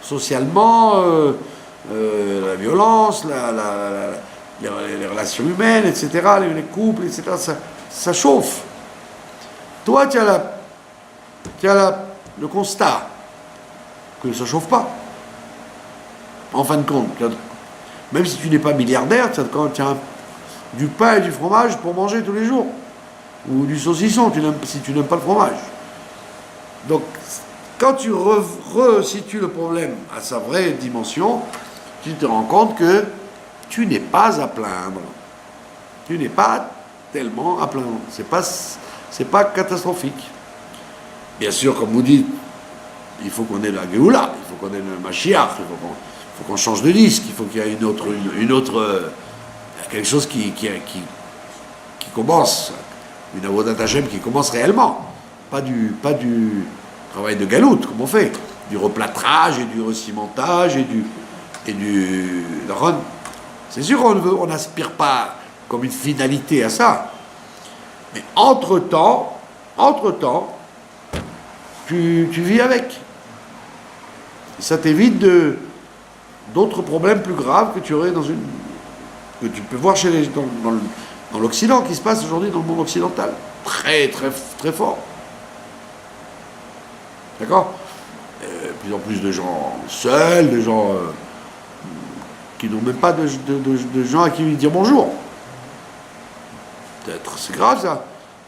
Socialement, la violence, les relations humaines, etc., les couples, etc., ça chauffe. Toi, tu as le constat que ça ne chauffe pas. En fin de compte, même si tu n'es pas milliardaire, tu as du pain et du fromage pour manger tous les jours. Ou du saucisson, si tu n'aimes pas le fromage. Donc, quand tu resitues le problème à sa vraie dimension, tu te rends compte que tu n'es pas à plaindre. Tu n'es pas tellement à plaindre. C'est pas catastrophique. Bien sûr, comme vous dites, il faut qu'on ait la Géoula, il faut qu'on ait le Mashiach, il faut qu'on change de disque, il faut qu'il y ait une autre quelque chose qui commence, une avodat Hashem qui commence réellement, pas du travail de galoute comme on fait, du replâtrage et du recimentage et du c'est sûr qu'on n'aspire pas comme une finalité à ça, mais entre-temps, tu vis avec. Ça t'évite d'autres problèmes plus graves que tu aurais que tu peux voir dans l'Occident, qui se passe aujourd'hui dans le monde occidental. Très, très, très fort. D'accord ? Plus en plus de gens seuls, de gens qui n'ont même pas de gens à qui dire bonjour. Peut-être, c'est grave ça.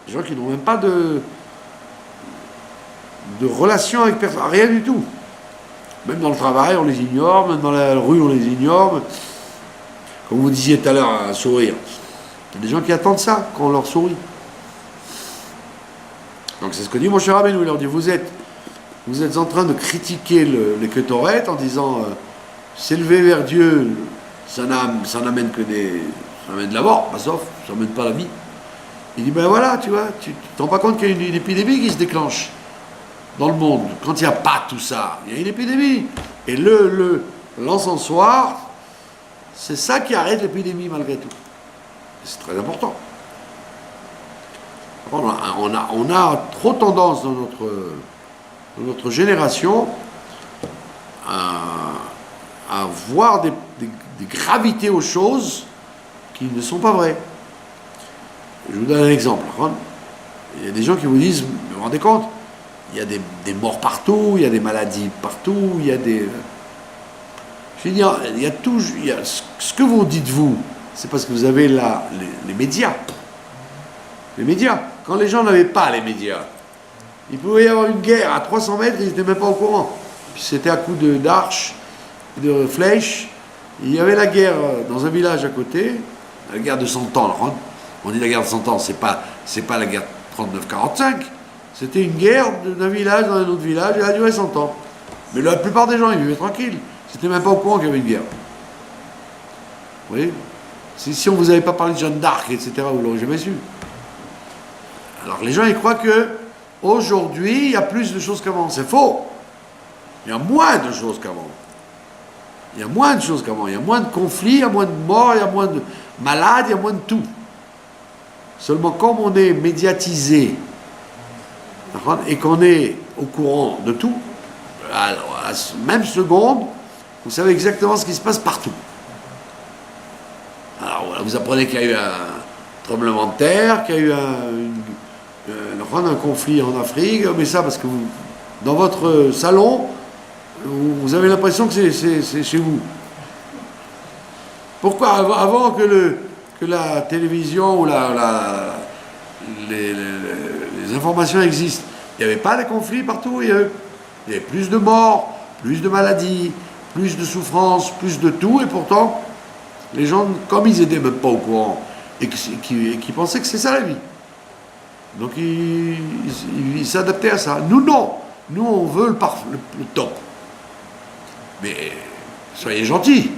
Des gens qui n'ont même pas de relation avec personne, rien du tout. Même dans le travail, on les ignore, même dans la rue, on les ignore. Comme vous disiez tout à l'heure, un sourire. Il y a des gens qui attendent ça, quand on leur sourit. Donc c'est ce que dit mon cher Rabbeinu, il leur dit, vous êtes en train de critiquer les Ketoret en disant, s'élever vers Dieu, ça n'amène que ça amène de la mort, pas sauf, ça n'amène pas la vie. Il dit, ben voilà, tu vois, tu te rends pas compte qu'il y a une épidémie qui se déclenche dans le monde. Quand il n'y a pas tout ça, il y a une épidémie. Et l'encensoir, c'est ça qui arrête l'épidémie malgré tout. C'est très important. On a trop tendance dans notre génération à voir des gravités aux choses qui ne sont pas vraies. Je vous donne un exemple. Il y a des gens qui vous disent, vous vous rendez compte, il y a des morts partout, il y a des maladies partout, il y a des... Je veux dire, il y a tout... ce que vous dites, vous, c'est parce que vous avez là les médias. Les médias. Quand les gens n'avaient pas les médias, il pouvait y avoir une guerre à 300 mètres, ils n'étaient même pas au courant. Puis c'était à coups d'arches, de flèches. Il y avait la guerre dans un village à côté, la guerre de 100 ans. On dit la guerre de 100 ans, c'est pas la guerre 39-45. C'était une guerre d'un village dans un autre village, et elle a duré 100 ans. Mais la plupart des gens, ils vivaient tranquilles. Ils n'étaient même pas au courant qu'il y avait une guerre. Vous voyez ? Si on ne vous avait pas parlé de Jeanne d'Arc, etc., vous ne l'aurez jamais su. Alors les gens, ils croient que aujourd'hui, il y a plus de choses qu'avant. C'est faux. Il y a moins de choses qu'avant. Il y a moins de choses qu'avant. Il y a moins de conflits, il y a moins de morts, il y a moins de malades, il y a moins de tout. Seulement, comme on est médiatisé et qu'on est au courant de tout, alors, à la même seconde, vous savez exactement ce qui se passe partout. Alors, voilà, vous apprenez qu'il y a eu un tremblement de terre, qu'il y a eu un conflit en Afrique, mais ça parce que dans votre salon, vous avez l'impression que c'est chez vous. Pourquoi avant que la télévision ou les informations existent, il n'y avait pas de conflits partout, il y avait plus de morts, plus de maladies, plus de souffrances, plus de tout, et pourtant, les gens, comme ils n'étaient même pas au courant, et qui pensaient que c'est ça la vie. Donc ils s'adaptaient à ça. Nous, non. Nous, on veut le top. Mais soyez gentils.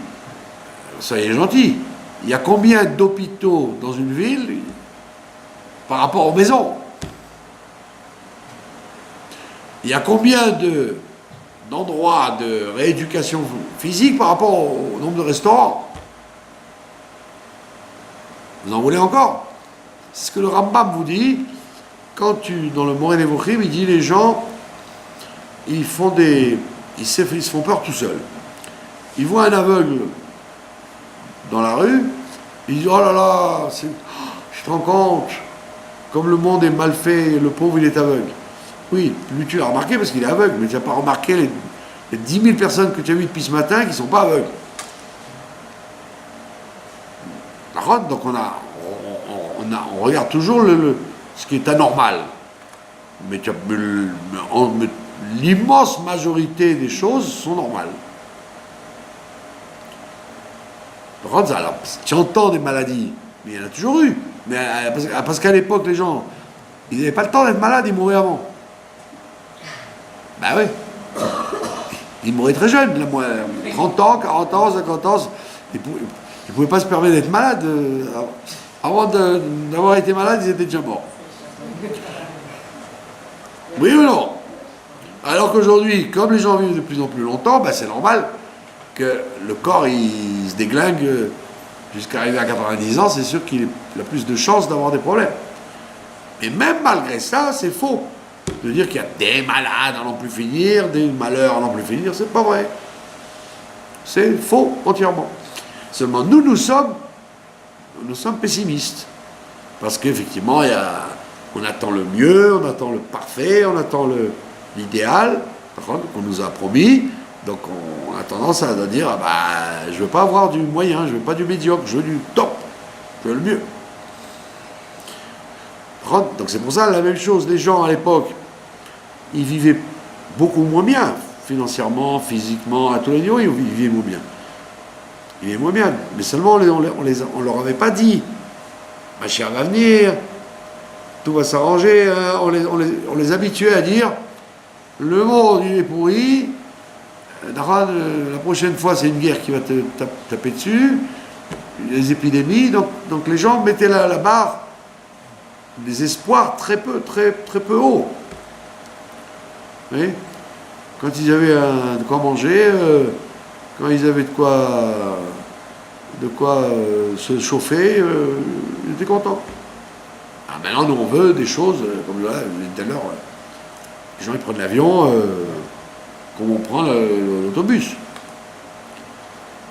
Soyez gentils. Il y a combien d'hôpitaux dans une ville par rapport aux maisons? Il y a combien d'endroits de rééducation physique par rapport au nombre de restaurants? Vous en voulez encore? C'est ce que le Rambam vous dit. Dans le Moreh Nevuchim, il dit les gens, ils se font peur tout seuls. Ils voient un aveugle dans la rue, ils disent oh là là, je te rends compte, comme le monde est mal fait, le pauvre il est aveugle. Oui, lui tu l'as remarqué parce qu'il est aveugle, mais tu n'as pas remarqué les 10 000 personnes que tu as vues depuis ce matin qui ne sont pas aveugles. Donc on regarde toujours ce qui est anormal. Mais l'immense majorité des choses sont normales. Alors, tu entends des maladies, mais il y en a toujours eu. Mais, parce qu'à l'époque, les gens, ils n'avaient pas le temps d'être malades, ils mouraient avant. Ben oui. Ils mouraient très jeunes, 30 ans, 40 ans, 50 ans. Ils ne pouvaient pas se permettre d'être malades. Avant d'avoir été malades, ils étaient déjà morts. Oui ou non? Alors qu'aujourd'hui, comme les gens vivent de plus en plus longtemps, ben c'est normal que le corps il se déglingue jusqu'à arriver à 90 ans, c'est sûr qu'il a plus de chances d'avoir des problèmes. Et même malgré ça, c'est faux. De dire qu'il y a des malades à n'en plus finir, des malheurs à n'en plus finir, c'est pas vrai. C'est faux entièrement. Seulement nous sommes pessimistes. Parce qu'effectivement, on attend le mieux, on attend le parfait, on attend l'idéal, qu'on nous a promis. Donc on a tendance à dire, ah bah, je veux pas avoir du moyen, je veux pas du médiocre, je veux du top, je veux le mieux. Donc c'est pour ça la même chose, les gens à l'époque, ils vivaient beaucoup moins bien, financièrement, physiquement, à tous les niveaux, ils vivaient moins bien. Ils vivaient moins bien, mais seulement on leur avait pas dit, ma chère va venir, tout va s'arranger, hein. On les habituait à dire, le monde il est pourri, la prochaine fois c'est une guerre qui va te taper dessus, les épidémies, donc les gens mettaient la barre des espoirs très peu hauts. Vous voyez, quand ils avaient de quoi manger, quand ils avaient de quoi se chauffer, ils étaient contents. Alors maintenant, nous on veut des choses, comme là, tout à l'heure, les gens ils prennent l'avion, comme on prend l'autobus.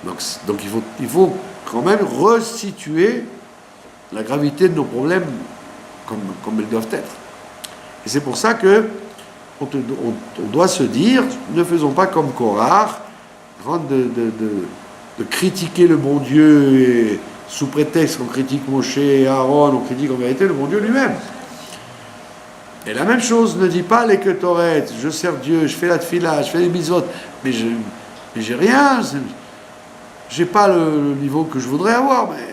Donc il faut quand même resituer la gravité de nos problèmes comme elles doivent être. Et c'est pour ça que on doit se dire, ne faisons pas comme Korah, de critiquer le bon Dieu, et sous prétexte qu'on critique Moshe et Aaron, on critique en vérité le bon Dieu lui-même. Et la même chose, ne dis pas les Ketoret, je sers Dieu, je fais la tfila, je fais les mitzvot, mais j'ai rien, j'ai pas le niveau que je voudrais avoir, mais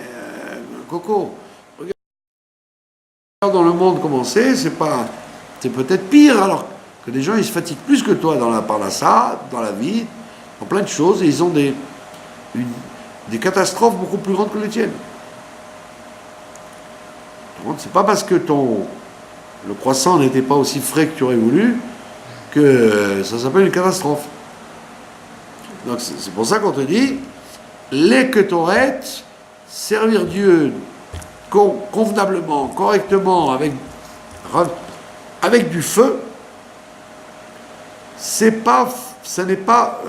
Coco, regarde dans le monde comment c'est peut-être pire, alors que des gens ils se fatiguent plus que toi dans la parnassa, dans la vie, dans plein de choses, et ils ont des catastrophes beaucoup plus grandes que les tiennes. C'est pas parce que le croissant n'était pas aussi frais que tu aurais voulu que ça s'appelle une catastrophe. Donc c'est pour ça qu'on te dit, les Ketoret, servir Dieu convenablement, correctement, avec du feu, ça n'est pas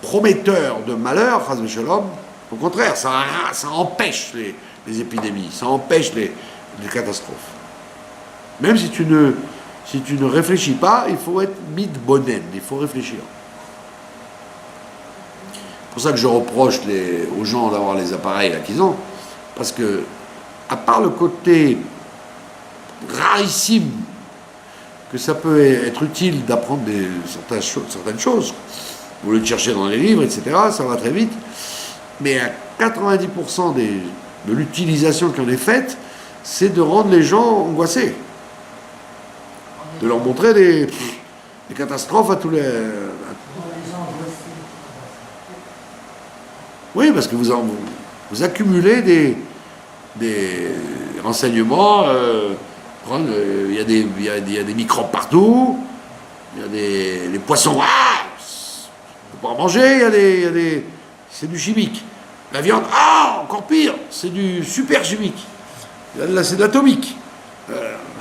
prometteur de malheur, chas v'shalom. Au contraire, ça empêche les épidémies, ça empêche les catastrophes. Même si tu ne réfléchis pas, il faut être mitbonen, il faut réfléchir. C'est pour ça que je reproche aux gens d'avoir les appareils là qu'ils ont, parce que, à part le côté rarissime que ça peut être utile d'apprendre certaines choses, au lieu de chercher dans les livres, etc., ça va très vite, mais à 90% de l'utilisation qui en est faite, c'est de rendre les gens angoissés, de leur montrer des catastrophes à tous les... Oui, parce que vous accumulez des renseignements, il y a des microbes partout, il y a des poissons, on ne peut pas en manger, c'est du chimique. La viande, encore pire, c'est du super chimique. Là, c'est de l'atomique.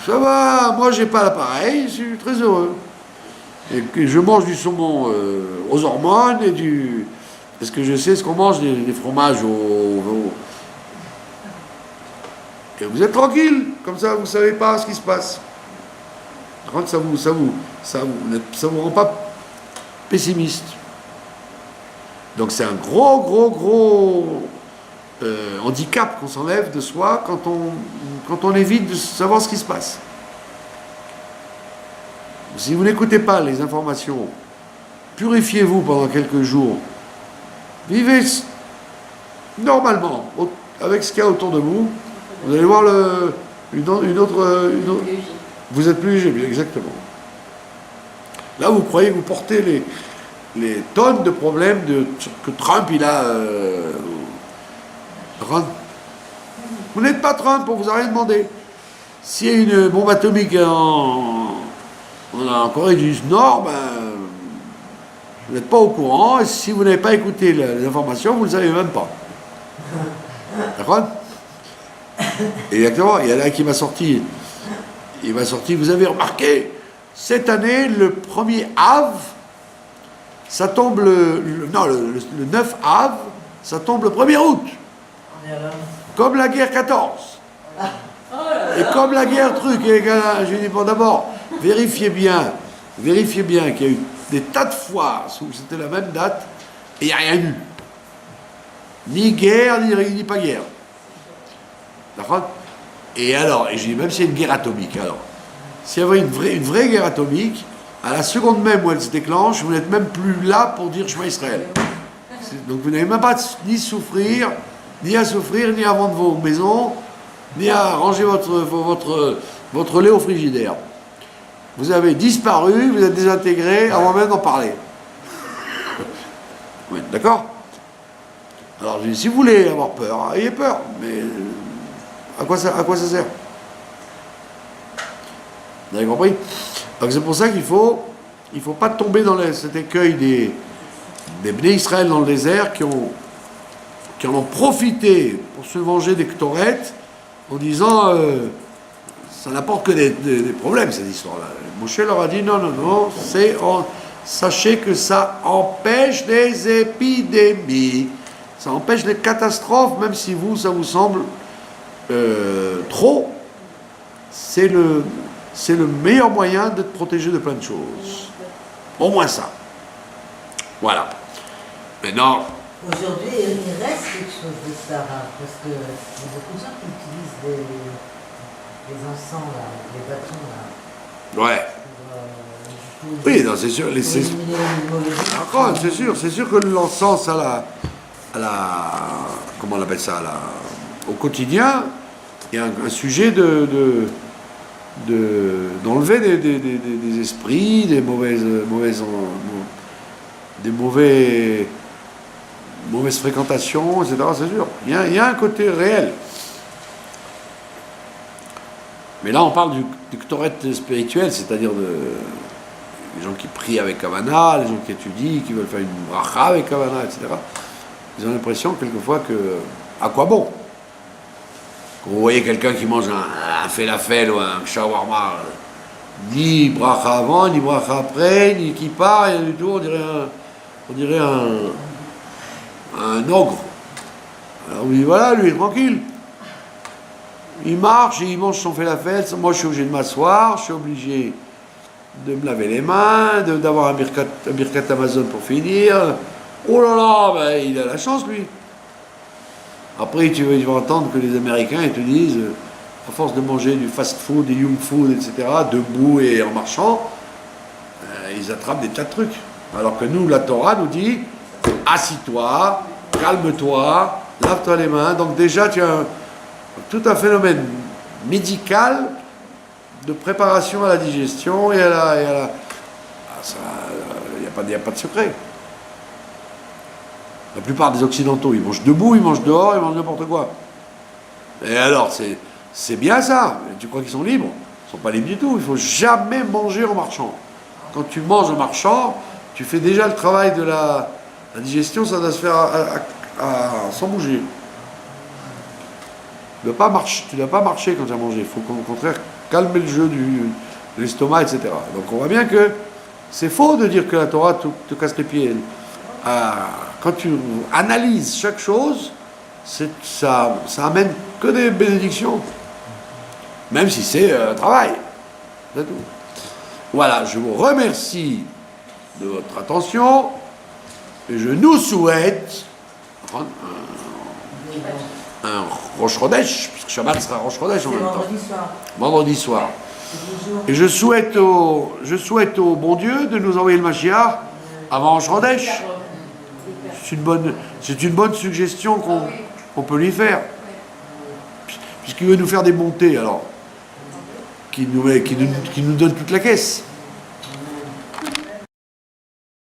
Ça va, moi j'ai pas l'appareil, je suis très heureux. Et je mange du saumon aux hormones et du Est-ce que je sais ce qu'on mange des fromages Et vous êtes tranquille, comme ça vous ne savez pas ce qui se passe. Par contre, ça vous rend pas pessimiste. Donc c'est un gros handicap qu'on s'enlève de soi quand on évite de savoir ce qui se passe. Si vous n'écoutez pas les informations, purifiez-vous pendant quelques jours. Vivez normalement avec ce qu'il y a autour de vous. Vous allez voir une autre. Vous êtes plus léger, exactement. Là, vous croyez que vous portez les tonnes de problèmes que Trump il a. Vous n'êtes pas Trump, on vous a rien demandé. S'il y a une bombe atomique en Corée du Nord, ben, vous n'êtes pas au courant, et si vous n'avez pas écouté les informations, vous ne le savez même pas. D'accord? Exactement, il y en a un qui m'a sorti. Il m'a sorti, vous avez remarqué, cette année, le 1er Av, ça tombe le 9 Av, ça tombe le 1er août. Comme la guerre 14. Et comme la guerre truc. Et je lui dis, bon, d'abord, vérifiez bien qu'il y a eu des tas de fois où c'était la même date et il n'y a rien eu. Ni guerre, ni pas guerre. D'accord? Et alors, et je dis, même s'il y a une guerre atomique, alors, s'il y avait une vraie guerre atomique, à la seconde même où elle se déclenche, vous n'êtes même plus là pour dire Shema Israël. Donc vous n'avez même pas ni à souffrir, ni à vendre vos maisons, ni à ranger votre lait au frigidaire. Vous avez disparu, vous êtes désintégré avant même d'en parler. Oui, d'accord? Alors je dis, si vous voulez avoir peur, ayez peur, mais à quoi ça sert? Vous avez compris? Donc c'est pour ça qu'il faut pas tomber dans cet écueil des Bnei Israël dans le désert qui en ont profité pour se venger des Ktorettes en disant ça n'apporte que des problèmes cette histoire-là. Moshe leur a dit non, sachez que ça empêche les épidémies, ça empêche les catastrophes, même si ça vous semble trop, c'est le meilleur moyen de te protéger de plein de choses. Au moins ça. Voilà. Maintenant. Aujourd'hui, il reste quelque chose de ça, parce qu'il y a beaucoup de gens qui utilisent des encens, là, des bâtons. Là, Ouais. Oui, non, c'est sûr. C'est sûr que l'encens à la comment on appelle ça, au quotidien, il y a un sujet d'enlever des esprits, des mauvaises fréquentations, etc. C'est sûr. Il y a un côté réel. Mais là, on parle du Ktoret spirituel, c'est-à-dire des gens qui prient avec Kavana, les gens qui étudient, qui veulent faire une bracha avec Kavana, etc. Ils ont l'impression, quelquefois, à quoi bon? Quand vous voyez quelqu'un qui mange un falafel ou un shawarma, ni bracha avant, ni bracha après, ni qui part, rien du tout, on dirait un ogre. Alors on dit, voilà, lui, tranquille. Il marche, il mange son falafel, moi je suis obligé de m'asseoir, je suis obligé de me laver les mains, d'avoir un birkat Amazon pour finir. Oh là là, ben, il a la chance, lui. Après, tu vas entendre que les Américains ils te disent, à force de manger du fast-food, du young food, etc., debout et en marchant, ils attrapent des tas de trucs. Alors que nous, la Torah nous dit, assis-toi, calme-toi, lave-toi les mains. Donc déjà, tu as tout un phénomène médical de préparation à la digestion et à la il n'y a pas de secret. La plupart des Occidentaux, ils mangent debout, ils mangent dehors, ils mangent n'importe quoi. Et alors, c'est bien ça. Tu crois qu'ils sont libres? Ils ne sont pas libres du tout. Il ne faut jamais manger en marchant. Quand tu manges en marchant, tu fais déjà le travail de la digestion, ça doit se faire sans bouger. Tu ne dois pas marcher quand tu as mangé. Il faut au contraire calmer le jeu de l'estomac, etc. Donc on voit bien que c'est faux de dire que la Torah te casse les pieds. quand tu analyses chaque chose, ça amène que des bénédictions. Même si c'est un travail. C'est tout. Voilà, je vous remercie de votre attention et je nous souhaite un Rosh Chodesh, puisque Shabbat sera Rosh Chodesh en même temps. Vendredi soir. Et je souhaite au bon Dieu de nous envoyer le Mashiach avant Rosh Chodesh. C'est une bonne suggestion qu'on peut lui faire. Puisqu'il veut nous faire des montées, alors, qui nous donne toute la caisse.